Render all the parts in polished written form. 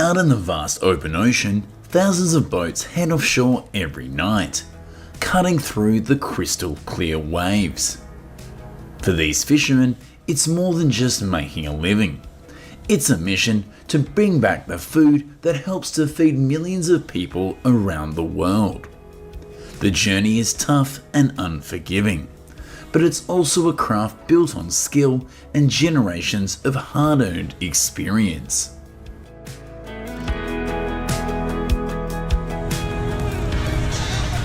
Out in the vast open ocean, thousands of boats head offshore every night, cutting through the crystal clear waves. For these fishermen, it's more than just making a living. It's a mission to bring back the food that helps to feed millions of people around the world. The journey is tough and unforgiving, but it's also a craft built on skill and generations of hard-earned experience.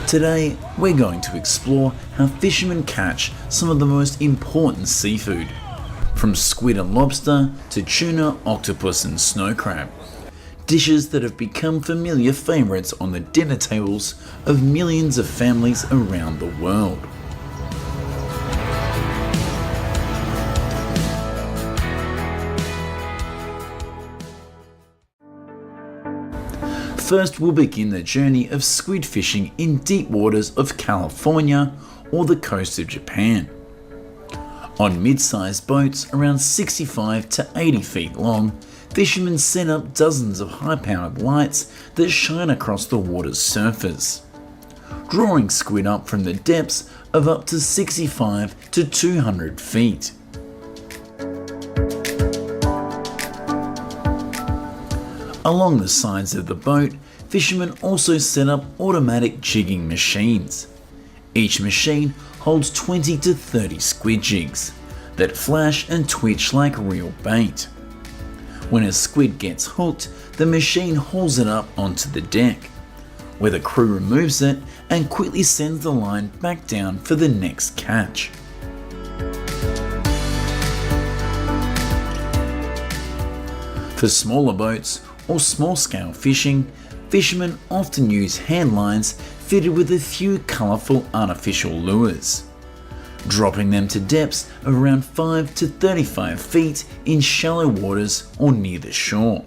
Today, we're going to explore how fishermen catch some of the most important seafood, from squid and lobster to tuna, octopus and snow crab. Dishes that have become familiar favourites on the dinner tables of millions of families around the world. First, we'll begin the journey of squid fishing in deep waters of California or the coast of Japan. On mid-sized boats around 65 to 80 feet long, fishermen set up dozens of high-powered lights that shine across the water's surface, drawing squid up from the depths of up to 65 to 200 feet. Along the sides of the boat, fishermen also set up automatic jigging machines. Each machine holds 20 to 30 squid jigs that flash and twitch like real bait. When a squid gets hooked, the machine hauls it up onto the deck, where the crew removes it and quickly sends the line back down for the next catch. For smaller boats or small-scale fishing, fishermen often use hand lines fitted with a few colourful artificial lures, dropping them to depths of around 5 to 35 feet in shallow waters or near the shore.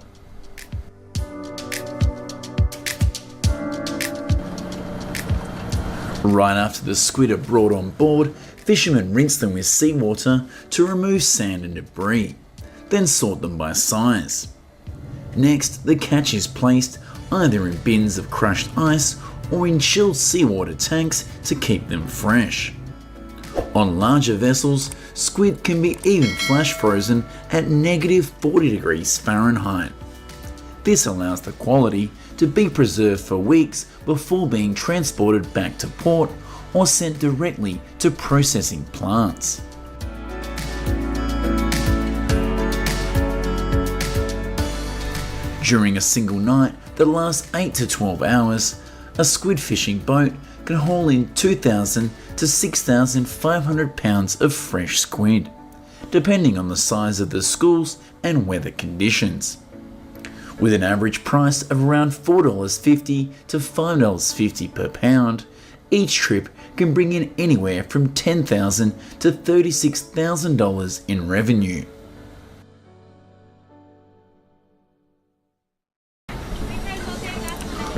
Right after the squid are brought on board, fishermen rinse them with seawater to remove sand and debris, then sort them by size. Next, the catch is placed either in bins of crushed ice or in chilled seawater tanks to keep them fresh. On larger vessels, squid can be even flash frozen at -40 degrees Fahrenheit. This allows the quality to be preserved for weeks before being transported back to port or sent directly to processing plants. During a single night that lasts 8 to 12 hours, a squid fishing boat can haul in 2,000 to 6,500 pounds of fresh squid, depending on the size of the schools and weather conditions. With an average price of around $4.50 to $5.50 per pound, each trip can bring in anywhere from $10,000 to $36,000 in revenue.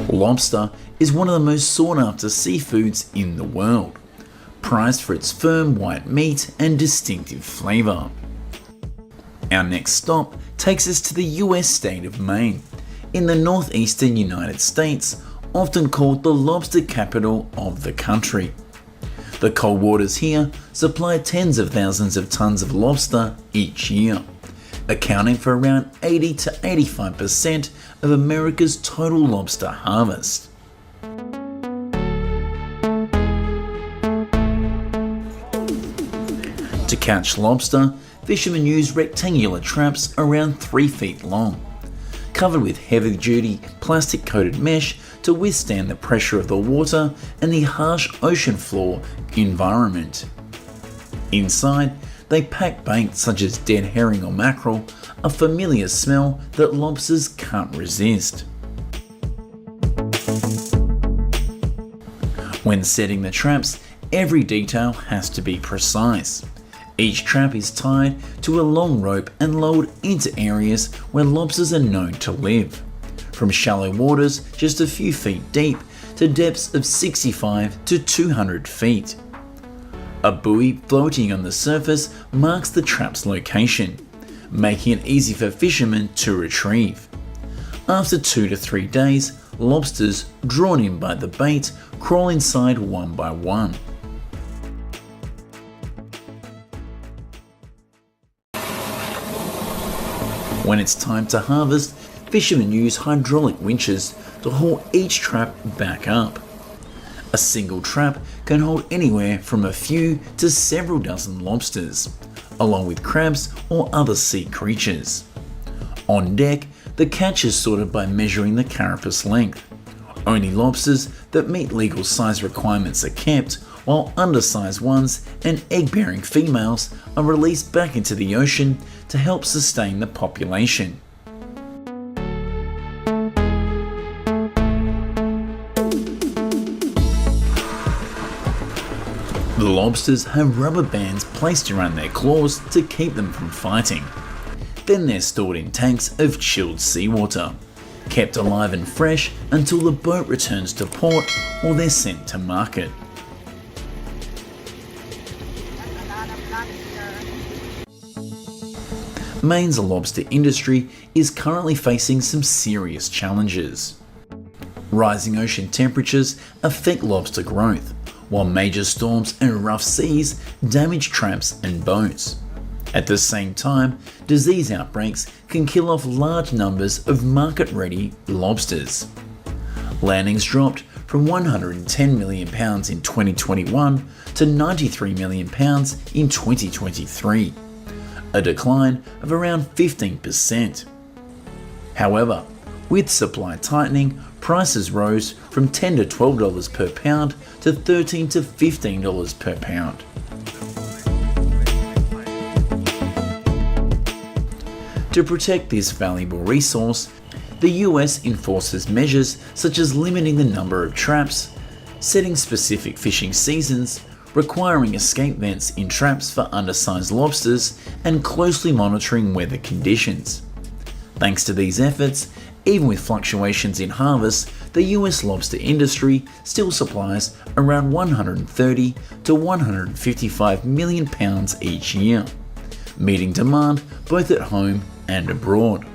Lobster is one of the most sought-after seafoods in the world, prized for its firm white meat and distinctive flavour. Our next stop takes us to the US state of Maine, in the northeastern United States, often called the lobster capital of the country. The cold waters here supply tens of thousands of tons of lobster each year, accounting for around 80 to 85% of America's total lobster harvest. To catch lobster, fishermen use rectangular traps around 3 feet long, covered with heavy-duty plastic-coated mesh to withstand the pressure of the water and the harsh ocean floor environment. Inside, they pack bait such as dead herring or mackerel, a familiar smell that lobsters can't resist. When setting the traps, every detail has to be precise. Each trap is tied to a long rope and lowered into areas where lobsters are known to live, from shallow waters just a few feet deep to depths of 65 to 200 feet. A buoy floating on the surface marks the trap's location, making it easy for fishermen to retrieve. After 2 to 3 days, lobsters, drawn in by the bait, crawl inside one by one. When it's time to harvest, fishermen use hydraulic winches to haul each trap back up. A single trap can hold anywhere from a few to several dozen lobsters, along with crabs or other sea creatures. On deck, the catch is sorted by measuring the carapace length. Only lobsters that meet legal size requirements are kept, while undersized ones and egg-bearing females are released back into the ocean to help sustain the population. The lobsters have rubber bands placed around their claws to keep them from fighting. Then they're stored in tanks of chilled seawater, kept alive and fresh until the boat returns to port or they're sent to market. Maine's lobster industry is currently facing some serious challenges. Rising ocean temperatures affect lobster growth, while major storms and rough seas damage traps and boats. At the same time, disease outbreaks can kill off large numbers of market-ready lobsters. Landings dropped from £110 million in 2021 to £93 million in 2023, a decline of around 15%. However, with supply tightening, prices rose from $10 to $12 per pound to $13 to $15 per pound. To protect this valuable resource, the US enforces measures such as limiting the number of traps, setting specific fishing seasons, requiring escape vents in traps for undersized lobsters, and closely monitoring weather conditions. Thanks to these efforts, even with fluctuations in harvest, the US lobster industry still supplies around 130 to 155 million pounds each year, meeting demand both at home and abroad.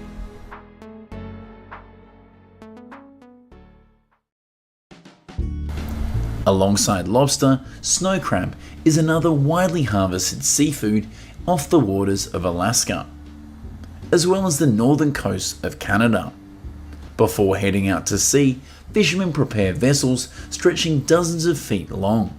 Alongside lobster, snow crab is another widely harvested seafood off the waters of Alaska, as well as the northern coast of Canada. Before heading out to sea, fishermen prepare vessels stretching dozens of feet long,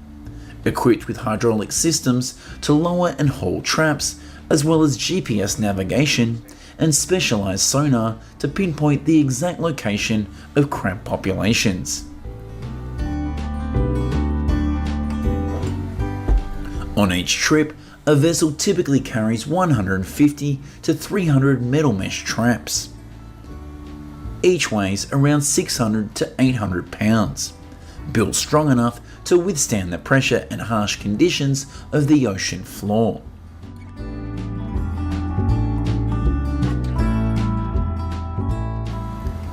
equipped with hydraulic systems to lower and haul traps, as well as GPS navigation and specialized sonar to pinpoint the exact location of crab populations. On each trip, a vessel typically carries 150 to 300 metal mesh traps. Each weighs around 600 to 800 pounds, built strong enough to withstand the pressure and harsh conditions of the ocean floor.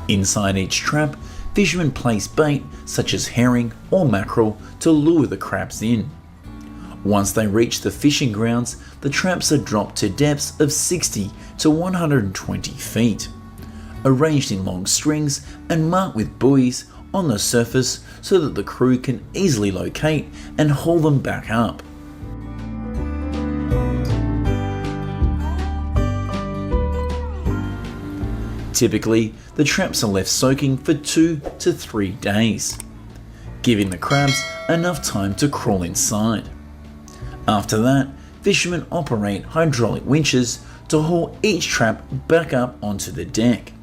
Inside each trap, fishermen place bait such as herring or mackerel to lure the crabs in. Once they reach the fishing grounds, the traps are dropped to depths of 60 to 120 feet, arranged in long strings and marked with buoys on the surface so that the crew can easily locate and haul them back up. Typically, the traps are left soaking for 2 to 3 days, giving the crabs enough time to crawl inside. After that, fishermen operate hydraulic winches to haul each trap back up onto the deck.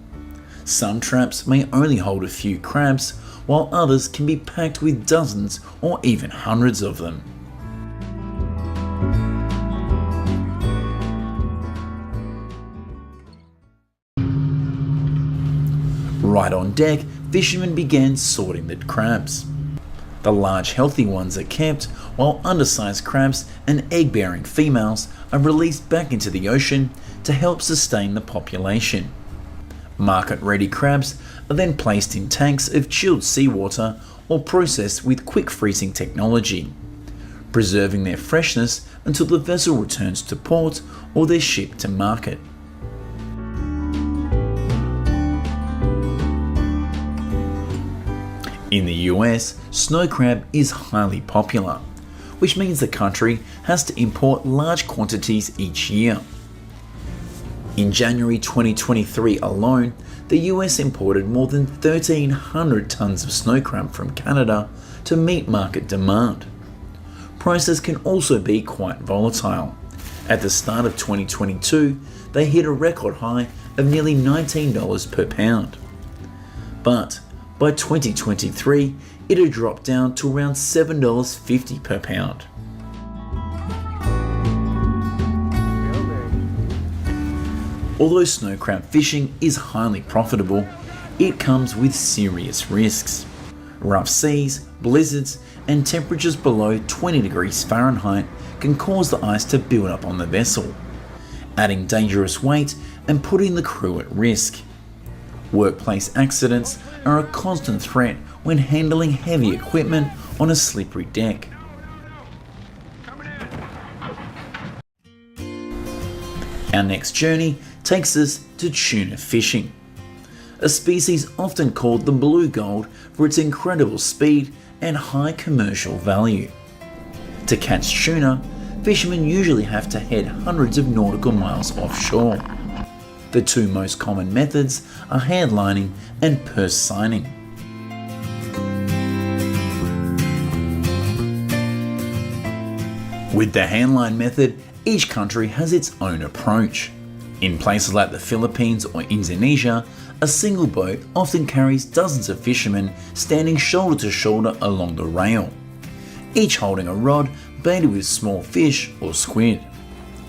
Some traps may only hold a few crabs, while others can be packed with dozens or even hundreds of them. Right on deck, fishermen began sorting the crabs. The large healthy ones are kept, while undersized crabs and egg-bearing females are released back into the ocean to help sustain the population. Market-ready crabs are then placed in tanks of chilled seawater or processed with quick freezing technology, preserving their freshness until the vessel returns to port or they're shipped to market. In the US, snow crab is highly popular, which means the country has to import large quantities each year. In January 2023 alone, the US imported more than 1,300 tons of snow crab from Canada to meet market demand. Prices can also be quite volatile. At the start of 2022, they hit a record high of nearly $19 per pound. But by 2023, it had dropped down to around $7.50 per pound. Although snow crab fishing is highly profitable, it comes with serious risks. Rough seas, blizzards, and temperatures below 20 degrees Fahrenheit can cause the ice to build up on the vessel, adding dangerous weight and putting the crew at risk. Workplace accidents are a constant threat when handling heavy equipment on a slippery deck. Our next journey takes us to tuna fishing, a species often called the blue gold for its incredible speed and high commercial value. To catch tuna, fishermen usually have to head hundreds of nautical miles offshore. The two most common methods are hand lining and purse seining. With the handline method, each country has its own approach. In places like the Philippines or Indonesia, a single boat often carries dozens of fishermen standing shoulder to shoulder along the rail, each holding a rod baited with small fish or squid.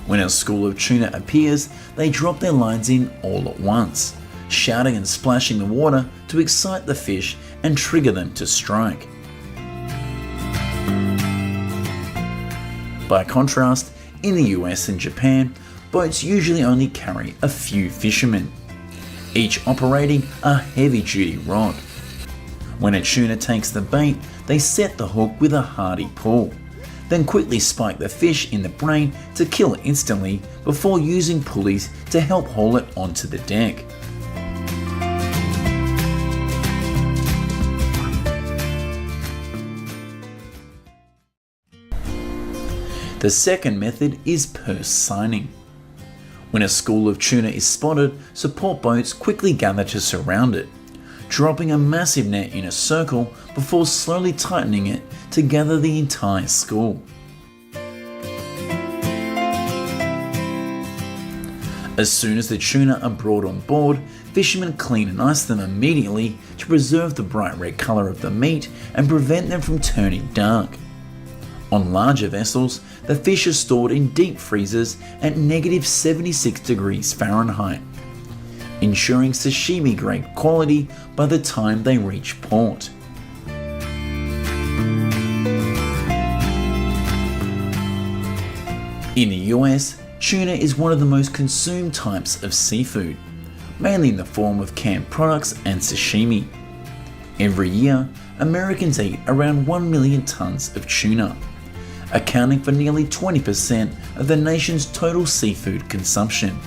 When a school of tuna appears, they drop their lines in all at once, shouting and splashing the water to excite the fish and trigger them to strike. By contrast, in the US and Japan, boats usually only carry a few fishermen, each operating a heavy-duty rod. When a tuna takes the bait, they set the hook with a hardy pull, then quickly spike the fish in the brain to kill it instantly before using pulleys to help haul it onto the deck. The second method is purse seining. When a school of tuna is spotted, support boats quickly gather to surround it, dropping a massive net in a circle before slowly tightening it to gather the entire school. As soon as the tuna are brought on board, fishermen clean and ice them immediately to preserve the bright red colour of the meat and prevent them from turning dark. On larger vessels, the fish are stored in deep freezers at -76 degrees Fahrenheit, ensuring sashimi-grade quality by the time they reach port. In the US, tuna is one of the most consumed types of seafood, mainly in the form of canned products and sashimi. Every year, Americans eat around 1 million tons of tuna, accounting for nearly 20% of the nation's total seafood consumption.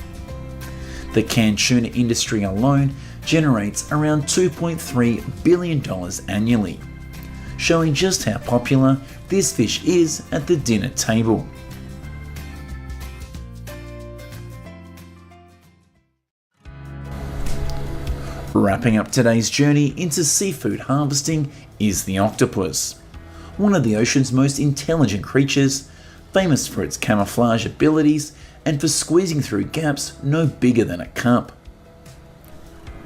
The canned tuna industry alone generates around $2.3 billion annually, showing just how popular this fish is at the dinner table. Wrapping up today's journey into seafood harvesting is the octopus, one of the ocean's most intelligent creatures, famous for its camouflage abilities and for squeezing through gaps no bigger than a cup.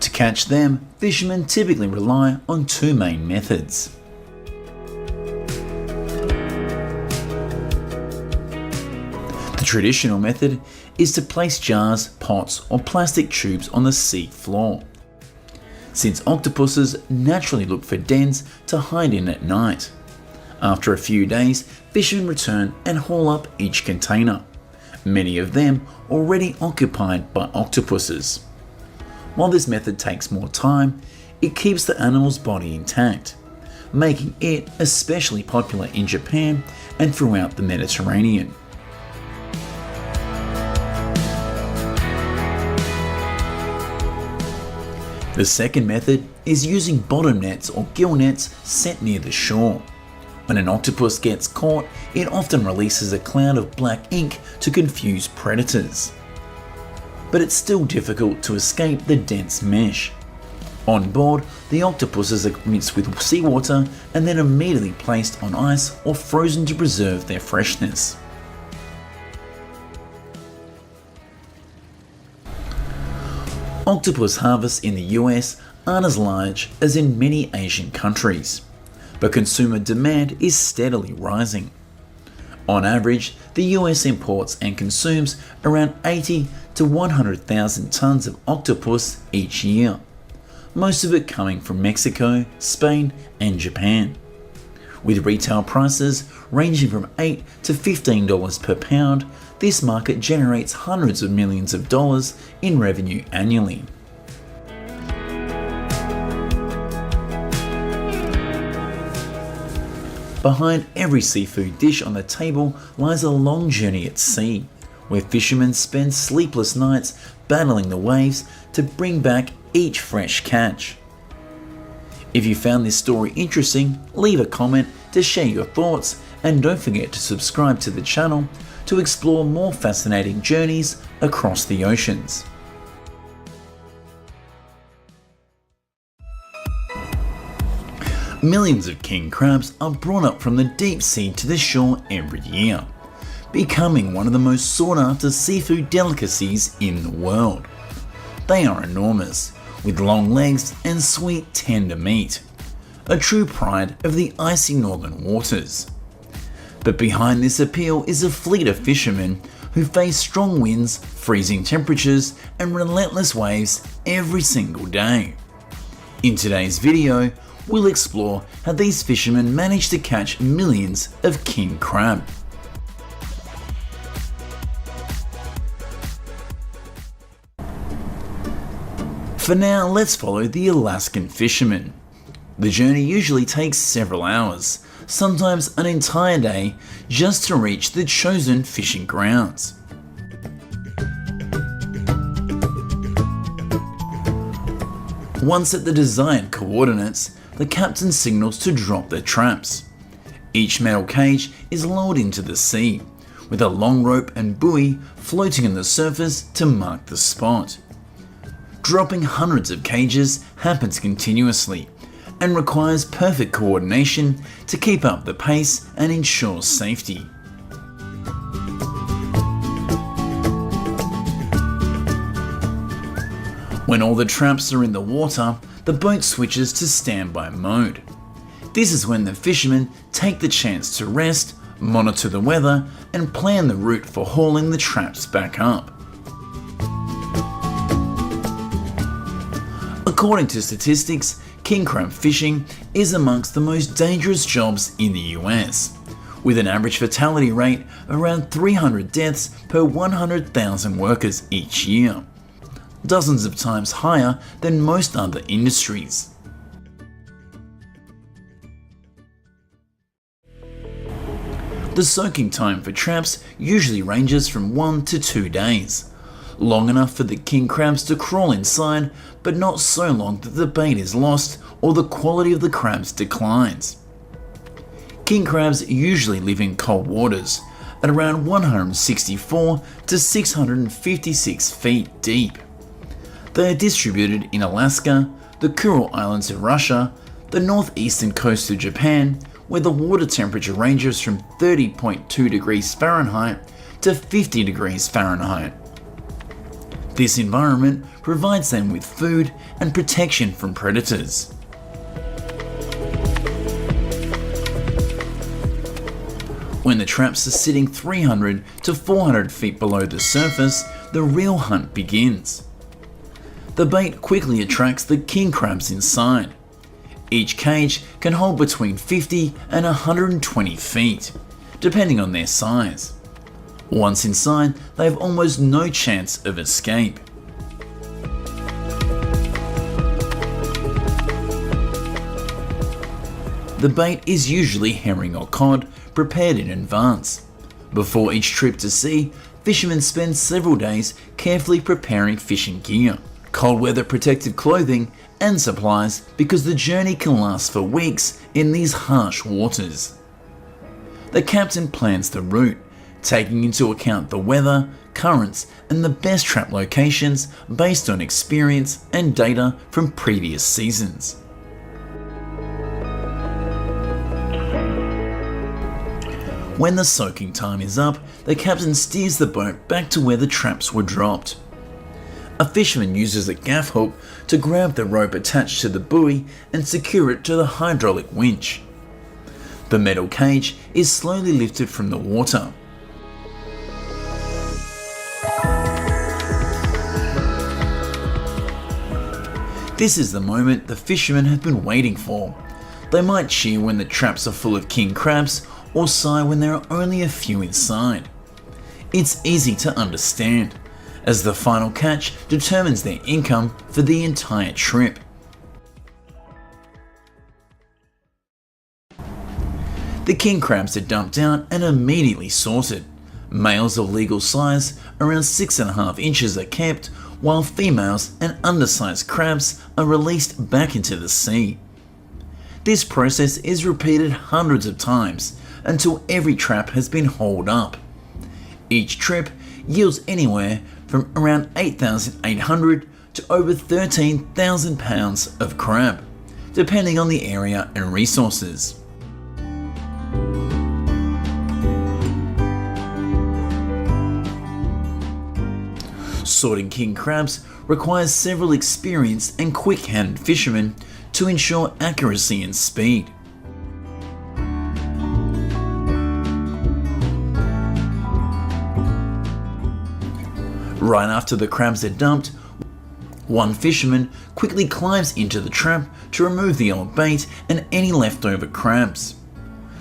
To catch them, fishermen typically rely on two main methods. The traditional method is to place jars, pots, or plastic tubes on the sea floor, since octopuses naturally look for dens to hide in at night. After a few days, fishermen return and haul up each container, many of them already occupied by octopuses. While this method takes more time, it keeps the animal's body intact, making it especially popular in Japan and throughout the Mediterranean. The second method is using bottom nets or gill nets set near the shore. When an octopus gets caught, it often releases a cloud of black ink to confuse predators. But it's still difficult to escape the dense mesh. On board, the octopuses are rinsed with seawater and then immediately placed on ice or frozen to preserve their freshness. Octopus harvests in the US aren't as large as in many Asian countries, but consumer demand is steadily rising. On average, the US imports and consumes around 80 to 100,000 tons of octopus each year, most of it coming from Mexico, Spain, and Japan. With retail prices ranging from $8 to $15 per pound, this market generates hundreds of millions of dollars in revenue annually. Behind every seafood dish on the table lies a long journey at sea, where fishermen spend sleepless nights battling the waves to bring back each fresh catch. If you found this story interesting, leave a comment to share your thoughts, and don't forget to subscribe to the channel to explore more fascinating journeys across the oceans. Millions of king crabs are brought up from the deep sea to the shore every year, becoming one of the most sought after seafood delicacies in the world. They are enormous, with long legs and sweet tender meat, a true pride of the icy northern waters. But behind this appeal is a fleet of fishermen who face strong winds, freezing temperatures, and relentless waves every single day. In today's video, we'll explore how these fishermen manage to catch millions of king crab. For now, let's follow the Alaskan fishermen. The journey usually takes several hours, sometimes an entire day, just to reach the chosen fishing grounds. Once at the desired coordinates, the captain signals to drop their traps. Each metal cage is lowered into the sea, with a long rope and buoy floating on the surface to mark the spot. Dropping hundreds of cages happens continuously and requires perfect coordination to keep up the pace and ensure safety. When all the traps are in the water, the boat switches to standby mode. This is when the fishermen take the chance to rest, monitor the weather, and plan the route for hauling the traps back up. According to statistics, king crab fishing is amongst the most dangerous jobs in the US, with an average fatality rate around 300 deaths per 100,000 workers each year, dozens of times higher than most other industries. The soaking time for traps usually ranges from 1 to 2 days, long enough for the king crabs to crawl inside, but not so long that the bait is lost or the quality of the crabs declines. King crabs usually live in cold waters, at around 164 to 656 feet deep. They are distributed in Alaska, the Kuril Islands of Russia, the northeastern coast of Japan, where the water temperature ranges from 30.2 degrees Fahrenheit to 50 degrees Fahrenheit. This environment provides them with food and protection from predators. When the traps are sitting 300 to 400 feet below the surface, the real hunt begins. The bait quickly attracts the king crabs inside. Each cage can hold between 50 and 120 feet, depending on their size. Once inside, they have almost no chance of escape. The bait is usually herring or cod, prepared in advance. Before each trip to sea, fishermen spend several days carefully preparing fishing gear, cold weather protective clothing and supplies because the journey can last for weeks in these harsh waters. The captain plans the route, taking into account the weather, currents, and the best trap locations based on experience and data from previous seasons. When the soaking time is up, the captain steers the boat back to where the traps were dropped. A fisherman uses a gaff hook to grab the rope attached to the buoy and secure it to the hydraulic winch. The metal cage is slowly lifted from the water. This is the moment the fishermen have been waiting for. They might cheer when the traps are full of king crabs or sigh when there are only a few inside. It's easy to understand, as the final catch determines their income for the entire trip. The king crabs are dumped out and immediately sorted. Males of legal size, around 6.5 inches, are kept, while females and undersized crabs are released back into the sea. This process is repeated hundreds of times until every trap has been hauled up. Each trip yields anywhere from around 8,800 to over 13,000 pounds of crab, depending on the area and resources. Sorting king crabs requires several experienced and quick-handed fishermen to ensure accuracy and speed. Right after the crabs are dumped, one fisherman quickly climbs into the trap to remove the old bait and any leftover crabs.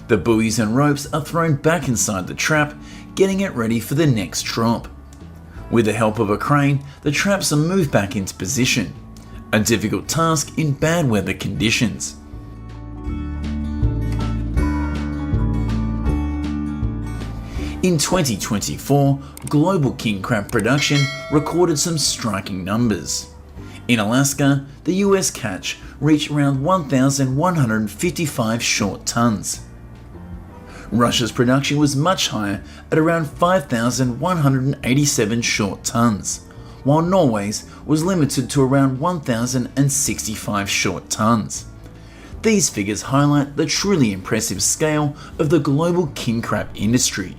The buoys and ropes are thrown back inside the trap, getting it ready for the next drop. With the help of a crane, the traps are moved back into position, a difficult task in bad weather conditions. In 2024, global king crab production recorded some striking numbers. In Alaska, the US catch reached around 1,155 short tons. Russia's production was much higher at around 5,187 short tons, while Norway's was limited to around 1,065 short tons. These figures highlight the truly impressive scale of the global king crab industry.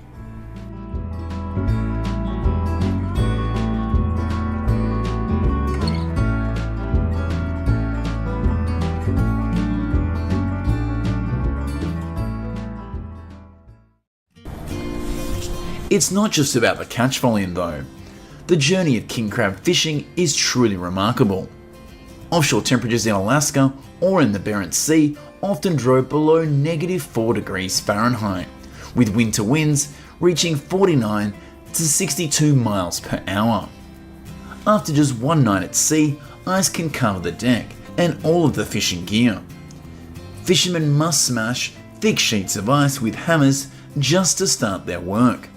It's not just about the catch volume though. The journey of king crab fishing is truly remarkable. Offshore temperatures in Alaska or in the Barents Sea often drop below -4 degrees Fahrenheit, with winter winds reaching 49 to 62 miles per hour. After just one night at sea, ice can cover the deck and all of the fishing gear. Fishermen must smash thick sheets of ice with hammers just to start their work.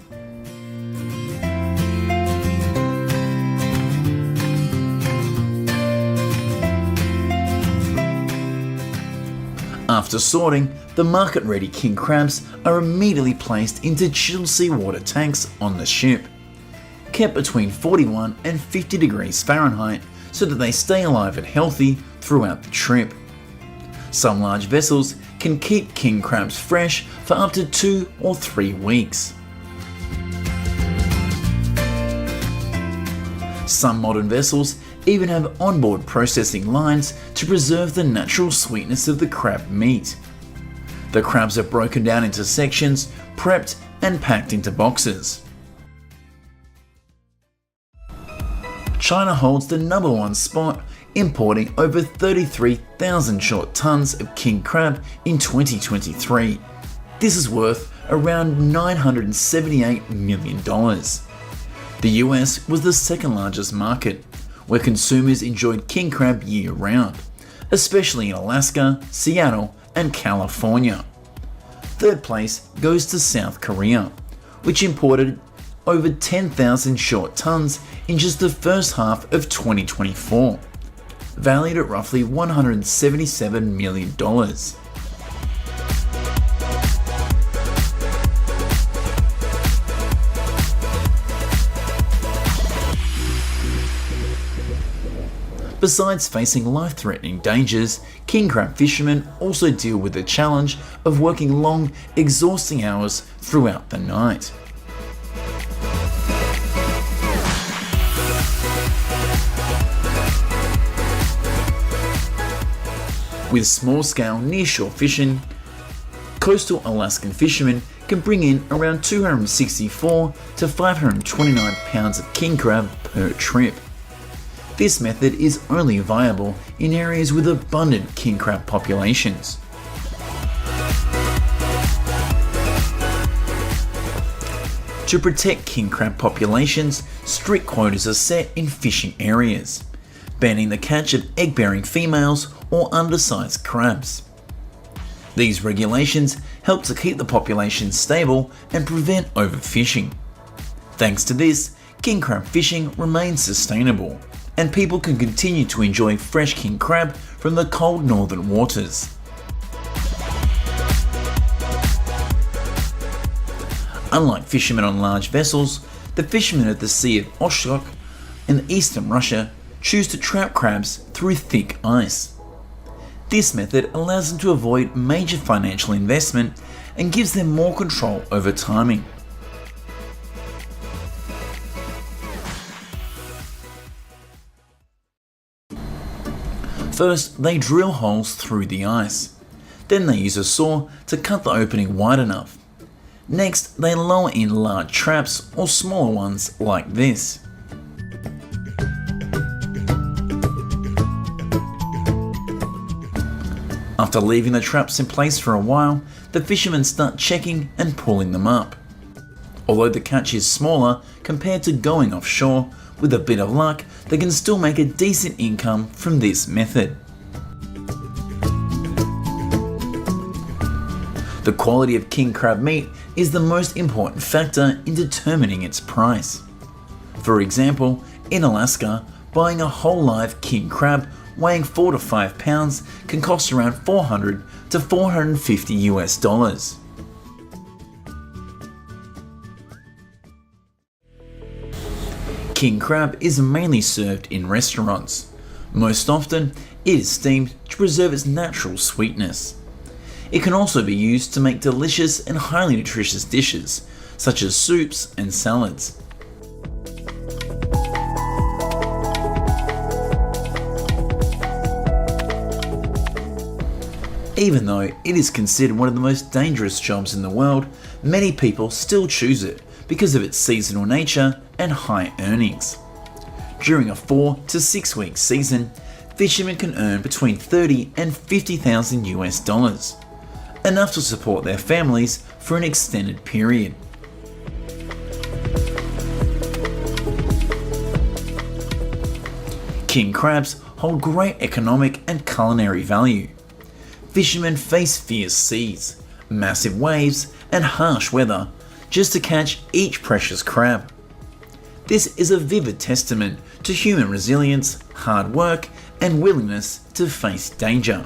After sorting, the market-ready king crabs are immediately placed into chilled seawater tanks on the ship, kept between 41 and 50 degrees Fahrenheit so that they stay alive and healthy throughout the trip. Some large vessels can keep king crabs fresh for up to 2 or 3 weeks. Some modern vessels even have onboard processing lines to preserve the natural sweetness of the crab meat. The crabs are broken down into sections, prepped and packed into boxes. China holds the #1 spot, importing over 33,000 short tons of king crab in 2023. This is worth around $978 million. The US was the second largest market, where consumers enjoyed king crab year-round, especially in Alaska, Seattle, and California. Third place goes to South Korea, which imported over 10,000 short tons in just the first half of 2024, valued at roughly $177 million. Besides facing life-threatening dangers, king crab fishermen also deal with the challenge of working long, exhausting hours throughout the night. With small-scale nearshore fishing, coastal Alaskan fishermen can bring in around 264 to 529 pounds of king crab per trip. This method is only viable in areas with abundant king crab populations. To protect king crab populations, strict quotas are set in fishing areas, banning the catch of egg-bearing females or undersized crabs. These regulations help to keep the population stable and prevent overfishing. Thanks to this, king crab fishing remains sustainable, and people can continue to enjoy fresh king crab from the cold northern waters. Unlike fishermen on large vessels, the fishermen at the Sea of Okhotsk in eastern Russia choose to trap crabs through thick ice. This method allows them to avoid major financial investment and gives them more control over timing. First, they drill holes through the ice. Then they use a saw to cut the opening wide enough. Next, they lower in large traps or smaller ones like this. After leaving the traps in place for a while, the fishermen start checking and pulling them up. Although the catch is smaller compared to going offshore, with a bit of luck, they can still make a decent income from this method. The quality of king crab meat is the most important factor in determining its price. For example, in Alaska, buying a whole live king crab weighing 4 to 5 pounds can cost around $400 to $450 US. King crab is mainly served in restaurants. Most often, it is steamed to preserve its natural sweetness. It can also be used to make delicious and highly nutritious dishes, such as soups and salads. Even though it is considered one of the most dangerous jobs in the world, many people still choose it because of its seasonal nature and high earnings. During a 4 to 6 week season, fishermen can earn between $30,000 and $50,000 US, enough to support their families for an extended period. King crabs hold great economic and culinary value. Fishermen face fierce seas, massive waves, and harsh weather just to catch each precious crab. This is a vivid testament to human resilience, hard work, and willingness to face danger.